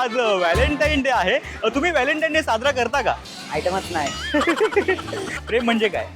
आज Valentine day आहे. तुम्ही व्हॅलेंटाईन डे साजरा करता का? आयटमच नाही. प्रेम म्हणजे काय?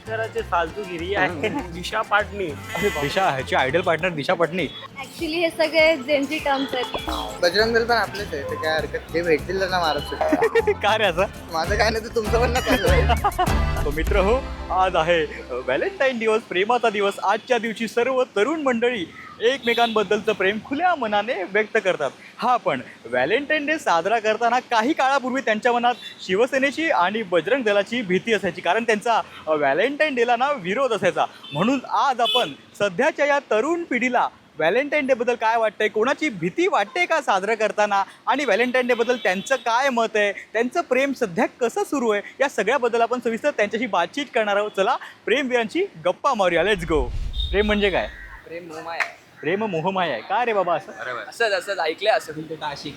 करायचे फालतूगिरी आहे. दिशा पाटणी. दिशा ह्याची आयडल पार्टनर दिशा पटणी. ऍक्च्युली हे सगळे जेंजी टर्म्स आहेत. बजरंग दल पण आपलेच आहे, ते काय हरकत, जे भेटतील त्यांना मारत. का रे असं? माझं काय नाही, तर तुमचं पण ना चालू आहे. तो मित्र हो, आज आहे व्हॅलेंटाईन दिवस, प्रेमाचा दिवस. आजच्या दिवशी सर्व तरुण मंडळी एकमेकांबद्दलचं प्रेम खुल्या मनाने व्यक्त करतात. हा पण व्हॅलेंटाईन डे साजरा करताना काही काळापूर्वी त्यांच्या मनात शिवसेनेची आणि बजरंग दलाची भीती असायची, कारण त्यांचा व्हॅलेंटाईन डेला ना विरोध असायचा. म्हणून आज आपण सध्याच्या या तरुण पिढीला व्हॅलेंटाईन डेबद्दल काय वाटतंय, कोणाची भीती वाटते का साजरं करताना, आणि व्हॅलेंटाईन डेबद्दल त्यांचं काय मत आहे, त्यांचं प्रेम सध्या कसं सुरू आहे, या सगळ्याबद्दल आपण सविस्तर त्यांच्याशी बातचीत करणार आहोत. चला प्रेमवीरांची गप्पा मारूया. Let's go. प्रेम म्हणजे काय? प्रेम मोहमाय आहे. प्रेम मोहमाय आहे का रे बाबा? असं असंच असंच ऐकलंय, असं दिल तुटा आशिक.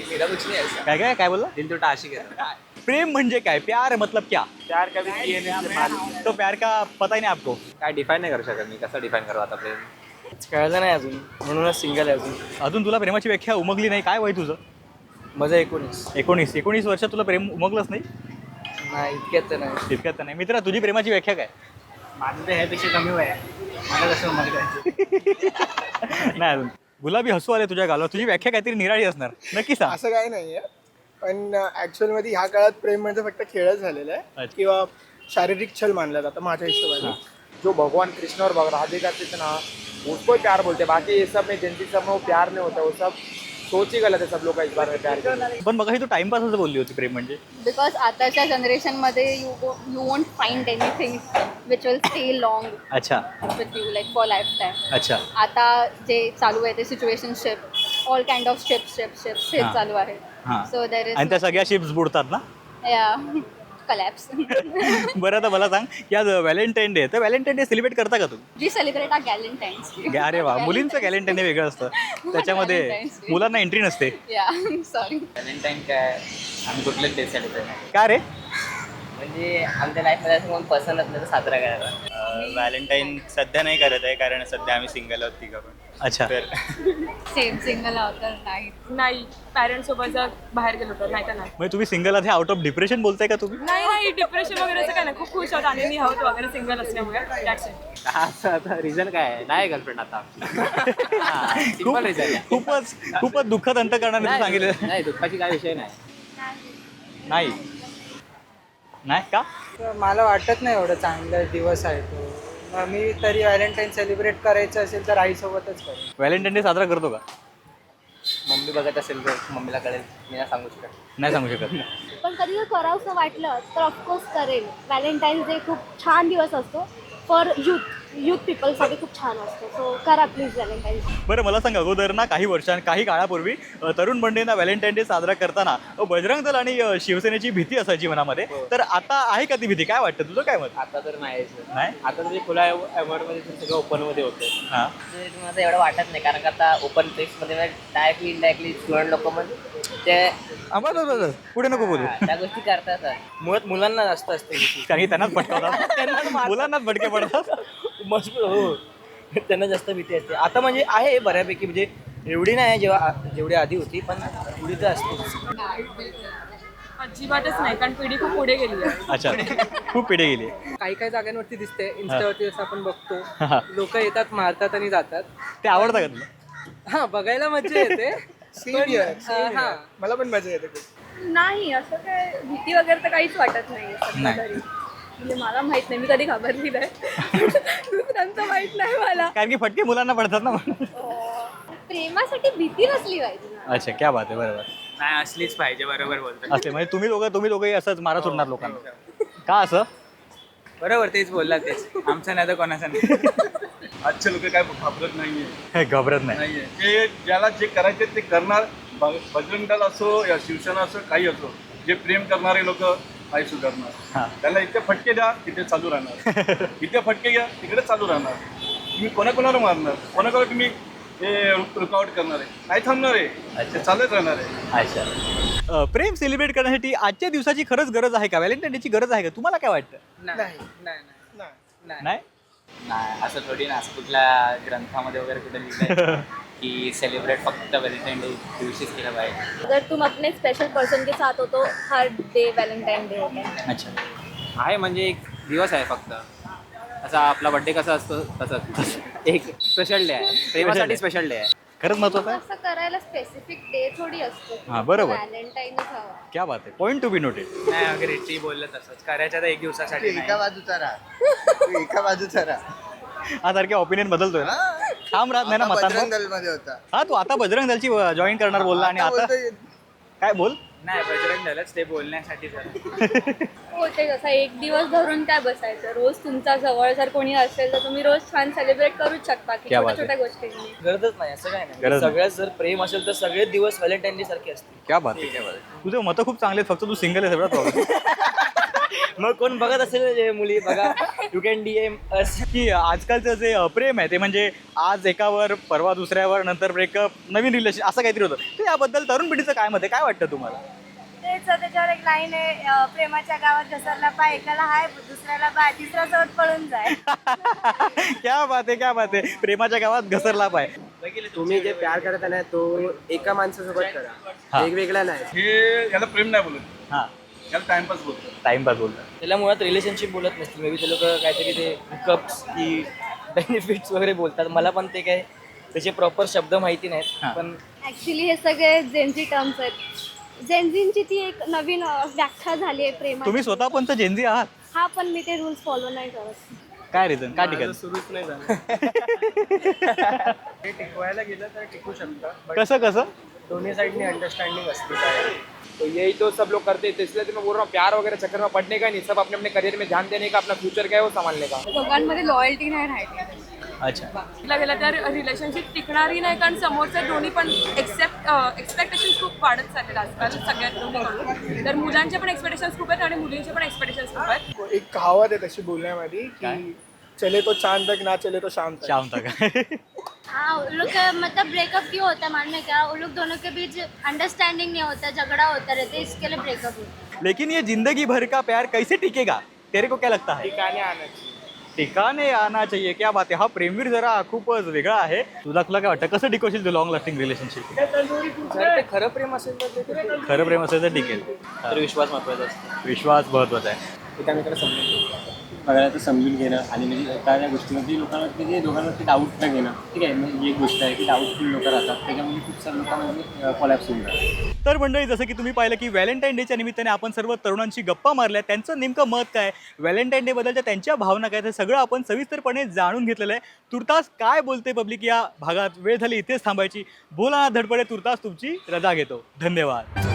मेरा कुछ नहीं ऐसा. काय काय काय बोलला? दिल तुटा आशिक आहे. प्रेम म्हणजे काय? प्यार मतलब क्या? प्यार कभी किए नहीं मालूम. तो प्यार का पता ही नहीं आपको? काय डिफाईन नाही करू शकत मी, कसं डिफाईन करू आता प्रेम. कळलं नाही अजून, म्हणूनच सिंगल आहे अजून. अजून तुला प्रेमाची व्याख्या उमगली नाही. काय वय तुझं? माझं 19. 19 वर्षात तुला प्रेम उमगलंच नाही? नाही इतक्यात तर नाही. तितक्यात तर नाही. मित्रा, तुझी प्रेमाची व्याख्या काय? माझं तर ह्यापेक्षा कमी वय आहे. मला कसं नाही अजून. गुलाबी हसू आले तुझ्या गालावर. तुझी व्याख्या काहीतरी निराळी असणार. नक्की सांग. असं काही नाहीये, पण ऍक्च्युअल मध्ये ह्या काळात प्रेम म्हणजे फक्त खेळच झालेला आहे अच्छा. किंवा शारीरिक छल मानला जातं माझ्या हिशोबाने. जो भगवान कृष्ण और राधे का ना उसको ही प्यार बोलते हैं. बाकी ये सब में जिनकी सब में वो प्यार नहीं होता, वो सब सोच ही गलत है सब लोग का इस बारे में प्यार के. पण बघा, ही तू टाइमपास असं बोलली होती प्रेम म्हणजे. बिकॉज आताच्या जनरेशनमध्ये you won't find anything which will stay long अच्छा with you like for life time. अच्छा. आता जे चालू आहे ते situationship, all kind of ships हे हां. चालू आहे. हां. सो देर आणि त्या इज सगळ्या शिप्स बुडतात ना? कलॅप्स. बरं, आता मला सांग की आज व्हॅलेंटाईन डे, तर व्हॅलेंटाईन डे सेलिब्रेट करता का तू? We celebrate are Galentines. अरे वा, मुलींचं व्हॅलेंटाईन डे वेगळं असतं. त्याच्यामध्ये Valentine's Day. मुलांना एंट्री नसते. या सॉरी. व्हॅलेंटाईन काय आम्ही कुठलेच डे सेलिब्रेट नाही, का रे? म्हणजे आमच्या लाईफमध्ये असं कोण पसंत असलं तर साजरा करायला. व्हॅलेंटाईन सध्या नाही करत आहे, कारण सध्या आम्ही सिंगल आहोत तिघं पण. अच्छा. तर सेम सिंगल आहोत तर नाही. नाही पॅरेंट्स सोबत जर बाहेर गेलो तर नाही तर नाही. म्हणजे तुम्ही सिंगल आहात हे आउट ऑफ डिप्रेशन बोलताय का तुम्ही? नाही डिप्रेशन वगैरे असं काय नाही, खूप खुश आहोत आनंदी आहोत वगैरे सिंगल असल्यामुळे. That's it. असं आता रिझन काय आहे, नाही गर्लफ्रेंड आता. सिंपल रिझन आहे. खूपच दुःखद अंत करण्याने सांगितलं. नाही दुःखाची काय विषय नाही. नाही नाही का? मला वाटत नाही एवढं चांगला दिवस आहे तो. मग मी तरी व्हॅलेंटाईन सेलिब्रेट करायचं असेल तर आईसोबतच करेन. व्हॅलेंटाईन डे साजरा करतो का? मम्मी बघत असेल तर मम्मीला कळेल, मी नाही सांगू शकत. नाही सांगू शकत. पण कधी जर करावंसं वाटलं तर ऑफकोर्स करेल. व्हॅलेंटाईन्स डे खूप छान दिवस असतो फॉर यूथ पीपलसाठी खूप छान असतो. सो करा प्लीज व्हॅलेंटाईन्स. बरं, मला सांग, अगोदर ना काही काळापूर्वी तरुण मंडळींना व्हॅलेंटाईन डे साजरा करताना बजरंग दल आणि शिवसेनेची भीती असायची मनामध्ये. तर आता आहे का ती भीती? काय वाटतं तुझं, काय मत? आता तर नाही नाही? आता म्हणजे खुला मध्ये सगळं ओपनमध्ये होतं. हां. माझं एवढं वाटत नाही, कारण का आता ओपन प्लेसमध्ये डायरेक्टली इनडायरेक्टली स्टुडंट लोक म्हणजे ते बरं, पुढे नको बोलू. त्या गोष्टी करतात. मुळात मुलांना जास्त असते भीती. कारण की त्यांनाच भटकवतात. मुलांनाच भटके पडतात. मजबूर हो, त्यांना जास्त भीती असते. आता म्हणजे आहे बऱ्यापैकी, म्हणजे एवढी नाही जेवढी आधी होती, पण एवढी तर असते. अजिबातच नाही, कारण पिढी खूप पुढे गेली आहे. अच्छा, खूप पिढे गेली. काही काही जागांवरती दिसते, इन्स्टावरती असं आपण बघतो, हा. लोक येतात, मारतात आणि जातात. ते आवडतं का तुला? हा, बघायला मजा येते. हा, मला पण मजा येते खूप. नाही असं काय भीती वगैरे तर काहीच वाटत नाही सध्या नाही. तरी. म्हणजे मला माहित नाही, मी कधी घाबरली नाही. दुसऱ्यांचं माहित नाही मला. कारण की फटके मुलांना पडतात ना. प्रेमासाठी भीती नसली पाहिजे ना. अच्छा, क्या बात आहे. बरोबर नाही असलीच पाहिजे, बरोबर बोलतो. असते. म्हणजे तुम्ही दोघंही असंच मारा सोडणार लोकांना का? असं बरोबर, तेच बोलला, तेच आमचं नाही तर कोणाचं नाही. आजचे लोक काय घाबरत नाहीये. हे घाबरत नाही. नाहीये ते ज्याला जे करायचे ते करणार. बजरंग दल असो या शिवसेना असो, काही असो, जे प्रेम करणारे लोक काही सुधारणार. हां. त्याला इथे फटके द्या, तिथे चालू राहणार. इथे फटके घ्या, तिकडे चालू राहणार. तुम्ही कोणाकोणाला मारणार, कोणाकोणा तुम्ही हे रुकावट करणार आहे, नाही थांबणार आहे, ते चालत राहणार आहे. अच्छा. प्रेम सेलिब्रेट करण्यासाठी आजच्या दिवसाची खरंच गरज आहे का? व्हॅलेंटाईन डेची गरज आहे का? तुम्हाला काय वाटतं? नाही नाही नाही नाही? नाही असं थोडी ना, असं कुठल्या ग्रंथामध्ये वगैरे कुठे लिहिलंय कि सेलिब्रेट फक्त वैलेंटाइन डे दिवशीच केलं पाहिजे. अगर तुम अपने स्पेशल पर्सन के साथ हो तो हर डे वैलेंटाइन डे होता है. अच्छा आहे म्हणजे एक दिवस आहे फक्त. असा आपला बड्डे कसा असतो तसंच एक स्पेशल डे आहे, प्रेमासाठी स्पेशल डे आहे. खरंच महत्वाचं आहे. असं करायला स्पेसिफिक डे थोडी असतो. हां, बरोबर. व्हॅलेंटाईनच हवा. क्या बात आहे, पॉईंट टू बी नोटेड. नाही वगैरे ती बोललं तसंच करायचं तर एक दिवसासाठी नाही. बाजूचा राहा एका बाजूचा राहा. हा सारख्या ओपिनियन बदलतोय ना, ठाम राहत नाही ना मतांवर. दलमध्ये होता हा तू आता बजरंग दलची जॉईन करणार बोलला आणि आता काय बोल. नाही बजरंग दलच ते बोलण्यासाठी झालं. होते जसा एक दिवस धरून काय बसायचं. रोज तुमचा जवळ जर कोणी असेल तर तुम्ही रोज छान सेलिब्रेट करूच शकता की क्या छोट्या बात आहे. छोट्या गोष्टींनी. गरजच नाही, असं काय गरज नाही. नाही. सगळ्यात जर प्रेम असेल तर सगळे दिवस व्हॅलेंटाईन डे सारखे असतील. क्या बात आहे, क्या बात आहे. तुझे मतं खूप चांगले आहेत, फक्त तू सिंगल आहे सगळ्यात प्रॉब्लेम. मग कोण बघत असेल जे मुली बघा, यू कॅन DM अस. की आजकालचं जे प्रेम आहे ते म्हणजे आज एकावर परवा दुसऱ्यावर नंतर ब्रेकअप नवीन रिलेशन असं काहीतरी होतं. तर याबद्दल तरुण पिढीचं काय मत आहे, काय वाटतं तुम्हाला? तेच त्याच्यावर एक लाईन आहे, प्रेमाच्या गावात घसरला पाय, एकाला हाय दुसऱ्याला बाय, तिसरा सोबत पळून जाय. क्या बात आहे, क्या बात आहे. प्रेमाच्या गावात घसरला पाय. तुम्ही जे प्यार करता ना तो एका माणसासोबत हा. करा, वेगवेगळा नाही. हे याला प्रेम नाही बोलत, हां, याला टाइमपास बोलतो. टाइमपास बोलतात. त्याला मुळात रिलेशनशिप बोलत नसतील. मे बी ते लोक काहीतरी ते कप्स की बेनिफिट्स वगैरे बोलतात. मला पण ते काय त्याचे प्रॉपर शब्द माहिती हा. नाहीत. पण ऍक्च्युली हे सगळे जेनझी टर्म्स आहेत. जेनझींची ती एक नवीन व्याख्या झाली आहे प्रेमाची. तुम्ही स्वतः पण तर जेनझी आहात. हा पण मी ते रूल्स फॉलो नाही करत. काय रिझन, काय ठिकाण? सुरूच नाही झालं. ते टिकवायला गेलं तर टिकू शकतं, कसं कसं? दोन्ही साईडनी अंडरस्टँडिंग असली पाहिजे. तो यही तो सब लोग करते थे, इसलिए तो मैं बोल रहा हूँ प्यार वगैरह चक्कर में पड़ने का नहीं, सब अपने अपने करियर में ध्यान देने का, अपना फ्यूचर क्या है वो संभालने का. दोघांमध्ये लॉयल्टी नाही राहिली. अच्छा, म्हटलं गेलं तर रिलेशनशिप टिकणारही नाही, कारण समोरचे दोन्ही पण एक्सपेक्टेशन्स खूप वाढत चाललेत आजकाल सगळ्यात दोन्ही. तर मुलांचे पण एक्सपेक्टेशन्स खूप आहेत आणि मुलींचे पण एक्सपेक्टेशन्स खूप आहेत. एक कहावत आहे तशी बोलण्यामध्ये की चले तो चांद तक ना चले तो शाम तक. शाम तक. हाँ उन लोग का मतलब ब्रेकअप क्यों होता है मालूम है क्या? उन लोग दोनों के बीच अंडरस्टैंडिंग नहीं होता, झगड़ा होता रहता है, इसके लिए ब्रेकअप होता है. लेकिन ये जिंदगी भर का प्यार कैसे टिकेगा, तेरे को क्या लगता है? ठिकाने आना चाहिए. ठिकाणे आना चाहिए. क्या बात आहे. हा प्रेमवीर जरा खूपच वेगळा आहे. तुला काय वाटतं, कसं टिकवशील तू लॉंग लास्टिंग रिलेशनशिप? जर ते खरं प्रेम असेल तर ते खरं प्रेम असेल तर टिकेल. तर विश्वास महत्वाचा असतो. विश्वास महत्वाचा आहे. एकामेकाला समजून घेणं आणि म्हणजे एखाद्या गोष्टीवरती लोकांवरती जे दोघांवरती डाऊट न घेणं. ठीक आहे, म्हणजे एक गोष्ट आहे की डाऊटफुल लोक राहतात, त्याच्यामुळे खूप साऱ्या लोकांमध्ये कॉलॅप्स होऊन जातात. तर मंडळी, जसं की तुम्ही पाहिलं की व्हॅलेंटाईन डेच्या निमित्ताने आपण सर्व तरुणांशी गप्पा मारल्या. त्यांचं नेमकं मत काय, व्हॅलेंटाईन डे बद्दलच्या त्यांच्या भावना काय, ते सगळं आपण सविस्तरपणे जाणून घेतलेलं आहे. तुर्तास काय बोलते पब्लिक या भागात वेळ झाली इथेच थांबायची. बोला ना धडपडे, तुर्तास तुमची रजा घेतो. धन्यवाद.